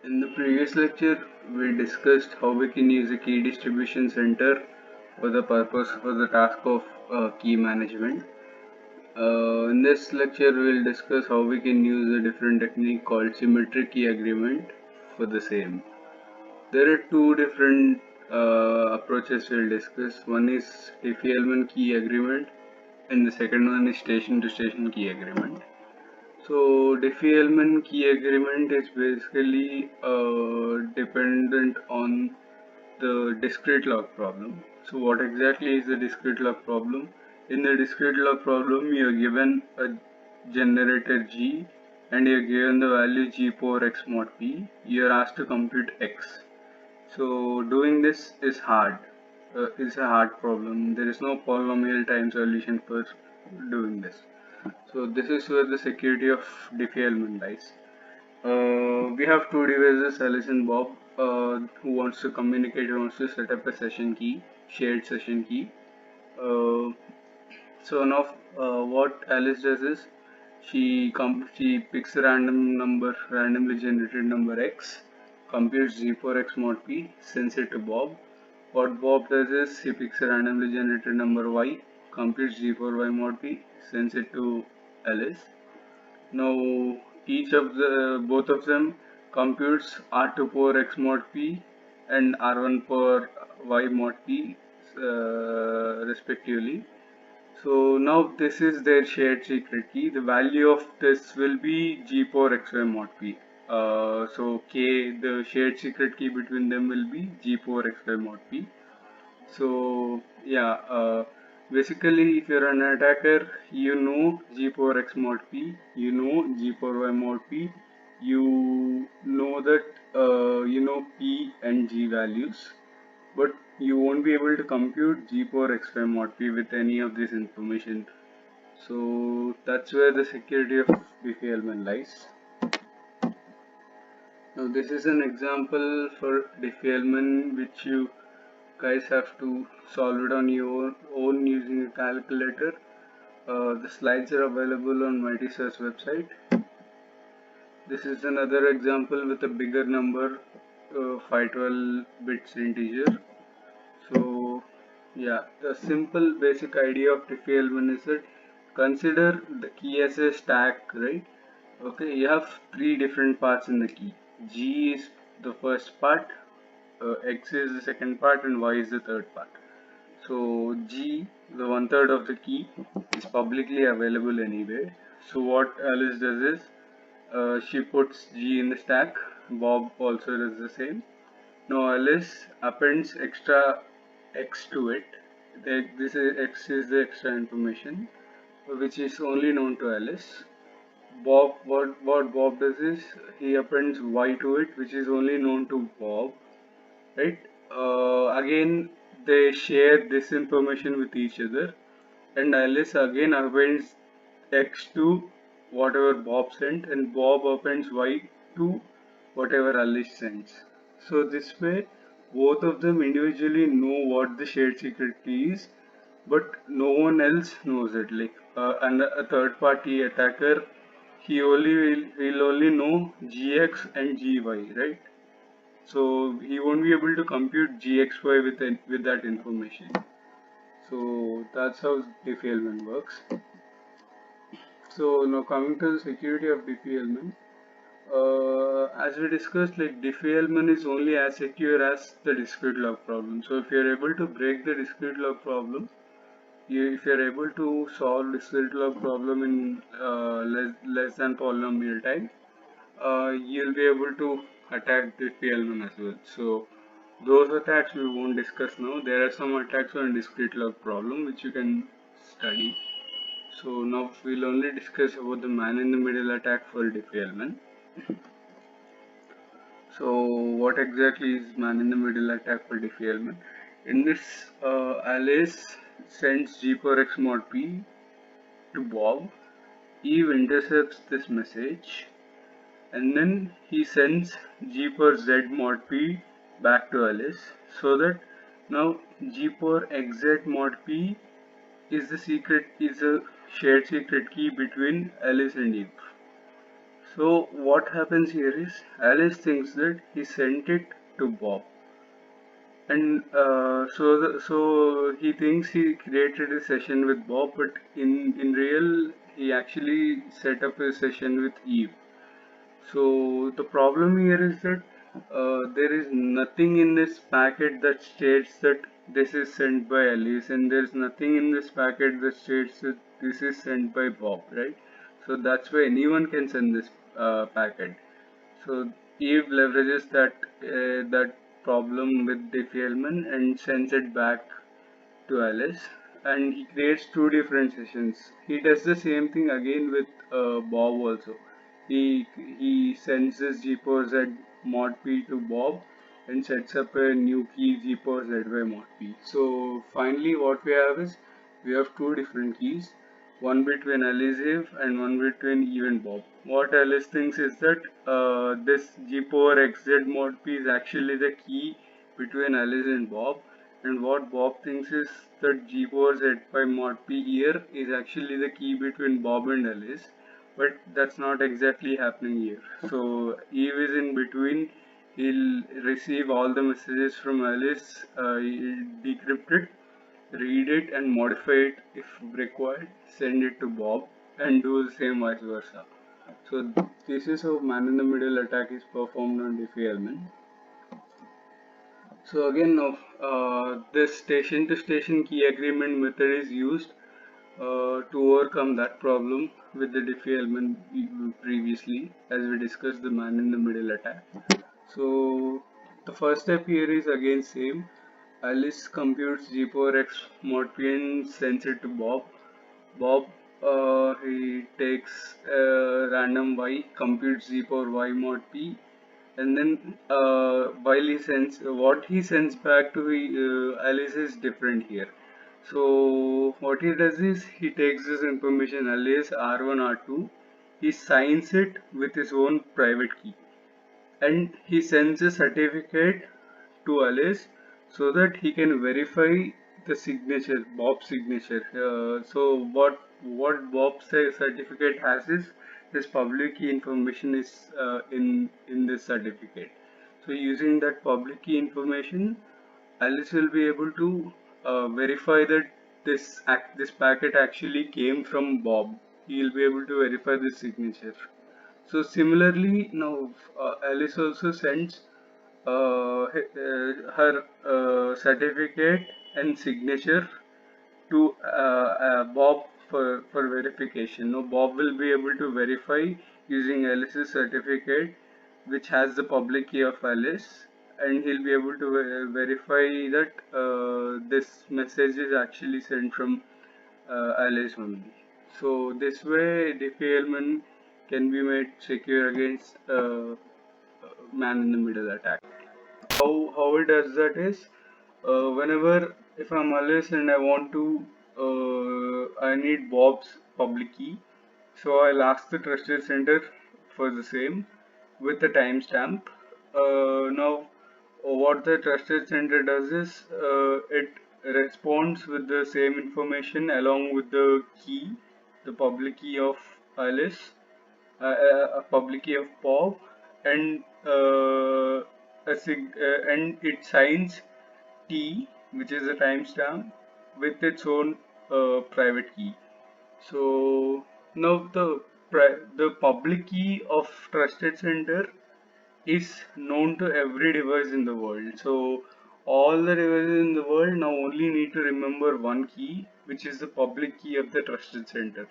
In the previous lecture, we discussed how we can use a key distribution center for the task of key management. In this lecture, we will discuss how we can use a different technique called symmetric key agreement for the same. There are two different approaches we'll discuss. One is Diffie-Hellman key agreement, and the second one is station-to-station key agreement. So Diffie-Hellman key agreement is basically dependent on the discrete log problem. So what exactly is the discrete log problem? In the discrete log problem, you are given a generator G and you are given the value G power x mod p. You are asked to compute x. So doing this is hard. It's a hard problem. There is no polynomial time solution for doing this. So this is where the security of Diffie-Hellman lies. We have two devices, Alice and Bob, who wants to communicate, who wants to set up a session key, shared session key. Uh, so now what Alice does is she picks a random number, randomly generated number x, computes g for x mod p, sends it to Bob. What Bob does is he picks a randomly generated number y, computes g for y mod p, sends it to Alice. Now both of them computes R2 power x mod p and R1 power y mod p respectively. So now this is their shared secret key. The value of this will be g power xy mod p. So k, the shared secret key between them will be g power xy mod p. So yeah, basically if you're an attacker, you know g power x mod p, you know g power y mod p, you know that you know p and g values, but you won't be able to compute g power x y mod p with any of this information. So that's where the security of Diffie-Hellman lies. Now this is an example for Diffie-Hellman which you guys have to solve it on your own using a calculator. The slides are available on MightySearch website. This is another example with a bigger number, 512 bits integer. So yeah, the simple basic idea of Diffie-Hellman is that consider the key as a stack, right? Okay, you have three different parts in the key. G is the first part, X is the second part, and Y is the third part. So G, the one third of the key, is publicly available anyway. So what Alice does is she puts G in the stack. Bob also does the same. Now Alice appends extra X to it. This is X is the extra information which is only known to Alice. What Bob does is he appends Y to it, which is only known to Bob, right? Again, they share this information with each other, and Alice again appends X to whatever Bob sent, and Bob appends Y to whatever Alice sends. So this way, both of them individually know what the shared secret key is, but no one else knows it. Like and a third party attacker, will only know GX and GY, right? So he won't be able to compute GXY with that information. So that's how Diffie-Hellman works. So now coming to the security of Diffie-Hellman, as we discussed, like Diffie-Hellman is only as secure as the discrete log problem. So if you're able to break the discrete log problem, if you're able to solve discrete log problem in less than polynomial time, you'll be able to attack Diffie-Hellman as well. So those attacks we won't discuss now. There are some attacks on discrete log problem which you can study. So now we'll only discuss about the man in the middle attack for Diffie-Hellman. So what exactly is man in the middle attack for Diffie-Hellman? In this, Alice sends G power x mod p to Bob. Eve intercepts this message, and then he sends G power z mod p back to Alice, so that now G power xz mod p is a shared secret key between Alice and Eve. So what happens here is Alice thinks that he sent it to Bob, and so he thinks he created a session with Bob, but in real he actually set up a session with Eve. So the problem here is that there is nothing in this packet that states that this is sent by Alice, and there is nothing in this packet that states that this is sent by Bob, right? So that's why anyone can send this packet. So Eve leverages that problem with Diffie-Hellman and sends it back to Alice, and he creates two different sessions. He does the same thing again with Bob also. He sends this G power Z mod P to Bob and sets up a new key G power ZY mod P. So finally what we have is we have two different keys, one between Alice Eve and one between Eve and Bob. What Alice thinks is that this G power XZ mod P is actually the key between Alice and Bob, and what Bob thinks is that G power Z by mod P here is actually the key between Bob and Alice, but that's not exactly happening here. So Eve is in between. He'll receive all the messages from Alice, decrypt it, read it, and modify it if required, send it to Bob, and do the same vice versa. So this is how man-in-the-middle attack is performed on Diffie-Hellman. So again, now this station-to-station key agreement method is used to overcome that problem with the Diffie-Hellman previously, as we discussed the man-in-the-middle attack. So the first step here is again same. Alice computes G power X mod P and sends it to Bob. Bob he takes random Y, computes Z power Y mod P, and then while he sends what he sends back to Alice is different here. So what he does is he takes this information Alice R1 R2, he signs it with his own private key, and he sends a certificate to Alice so that he can verify the signature, Bob's signature. So what Bob's certificate has is his public key information is in this certificate. So using that public key information, Alice will be able to verify that this packet actually came from Bob. He will be able to verify the signature. So similarly, now Alice also sends her certificate and signature to Bob for verification. Now Bob will be able to verify using Alice's certificate, which has the public key of Alice, and he'll be able to verify that this message is actually sent from Alice only. So this way, Diffie-Hellman can be made secure against man-in-the-middle attack. How it does that is, whenever if I'm Alice and I want to I need Bob's public key, so I'll ask the trusted center for the same with the timestamp. Now what the trusted center does is it responds with the same information along with the key, the public key of Alice, a public key of Bob, and and it signs T, which is a timestamp, with its own private key. So now the public key of trusted center is known to every device in the world. So all the devices in the world now only need to remember one key, which is the public key of the trusted center,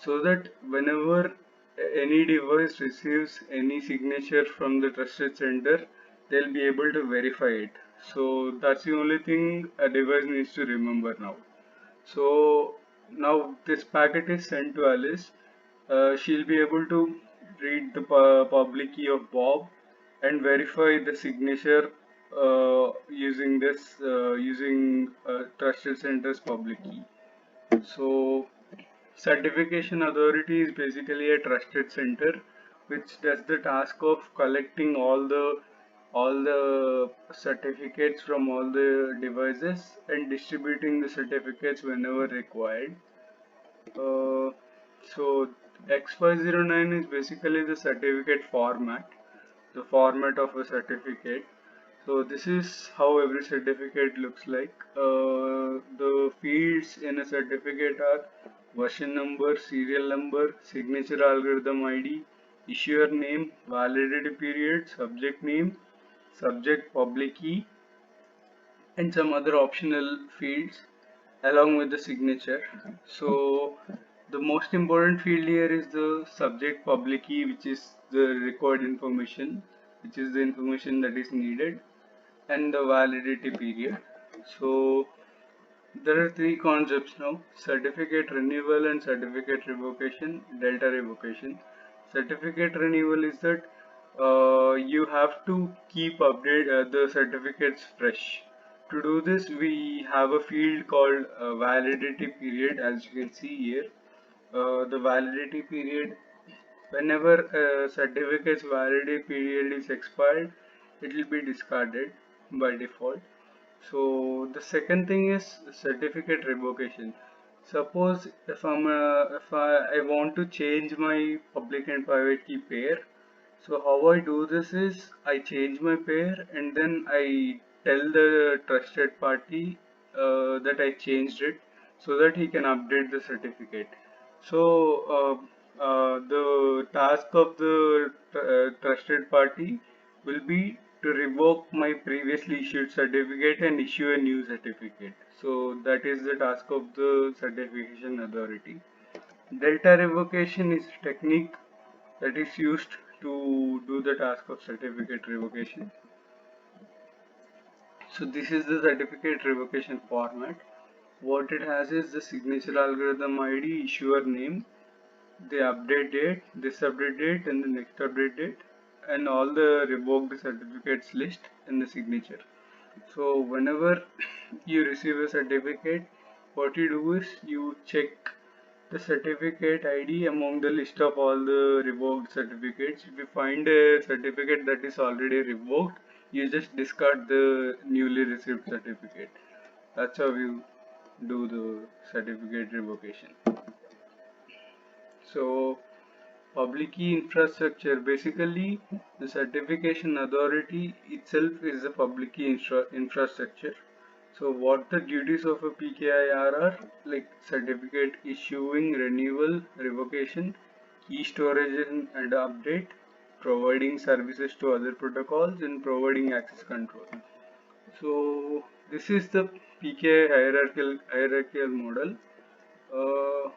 so that whenever any device receives any signature from the trusted center, they'll be able to verify it. So that's the only thing a device needs to remember now. So now this packet is sent to Alice. She'll be able to read the public key of Bob and verify the signature using trusted center's public key. So certification authority is basically a trusted center which does the task of collecting all the certificates from all the devices and distributing the certificates whenever required. Uh, so X509 is basically the certificate format, the format of a certificate. So this is how every certificate looks like. The fields in a certificate are version number, serial number, signature algorithm ID, issuer name, validity period, subject name, subject public key, and some other optional fields along with the signature. So the most important field here is the subject public key, which is the required information, which is the information that is needed, and the validity period. So there are three concepts now: certificate renewal and certificate revocation, delta revocation. Certificate renewal is that you have to keep update the certificates fresh. To do this, we have a field called validity period, as you can see here. The validity period, whenever a certificate's validity period is expired, it will be discarded by default. So the second thing is certificate revocation. Suppose if I want to change my public and private key pair, so how I do this is I change my pair and then I tell the trusted party that I changed it so that he can update the certificate. So the task of the trusted party will be to revoke my previously issued certificate and issue a new certificate. So that is the task of the certification authority. Delta revocation is a technique that is used to do the task of certificate revocation. So this is the certificate revocation format. What it has is the signature algorithm ID, issuer name, the update date, this update date, and the next update date, and all the revoked certificates list in the signature. So whenever you receive a certificate, what you do is you check the certificate ID among the list of all the revoked certificates. If you find a certificate that is already revoked, you just discard the newly received certificate. That's how you do the certificate revocation. So public key infrastructure, basically the certification authority itself is a public key infrastructure. So what the duties of a PKI are like certificate issuing, renewal, revocation, key storage and update, providing services to other protocols, and providing access control. So this is the PKI hierarchical model. Uh,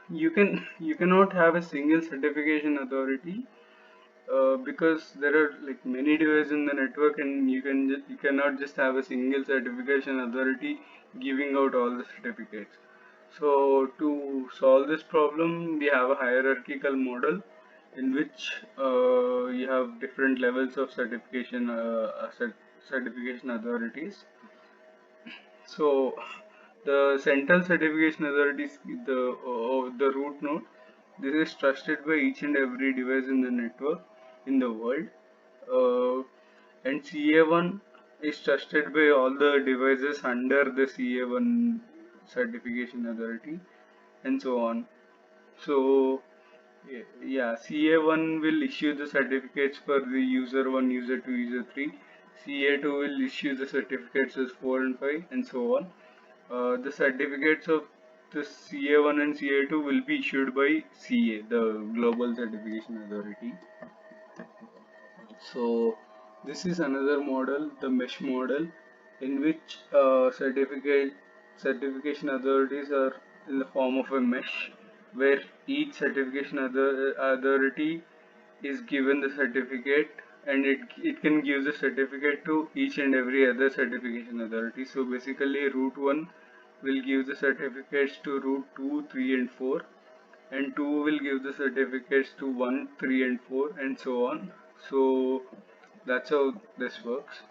you cannot have a single certification authority because there are like many devices in the network, and you cannot just have a single certification authority giving out all the certificates. So to solve this problem, we have a hierarchical model in which you have different levels of certification authorities. So the central certification authorities, the root node, this is trusted by each and every device in the network in the world. Uh, and CA1 is trusted by all the devices under the CA1 certification authority, and so on. So yeah, CA1 will issue the certificates for the user 1, user 2, user 3. CA2 will issue the certificates as 4 and 5, and so on. The certificates of the CA1 and CA2 will be issued by CA, the Global Certification Authority. So this is another model, the mesh model, in which certification authorities are in the form of a mesh, where each certification authority is given the certificate, and it can give the certificate to each and every other certification authority. So basically root 1 will give the certificates to root 2, 3 and 4, and 2 will give the certificates to 1, 3 and 4, and so on. So that's how this works.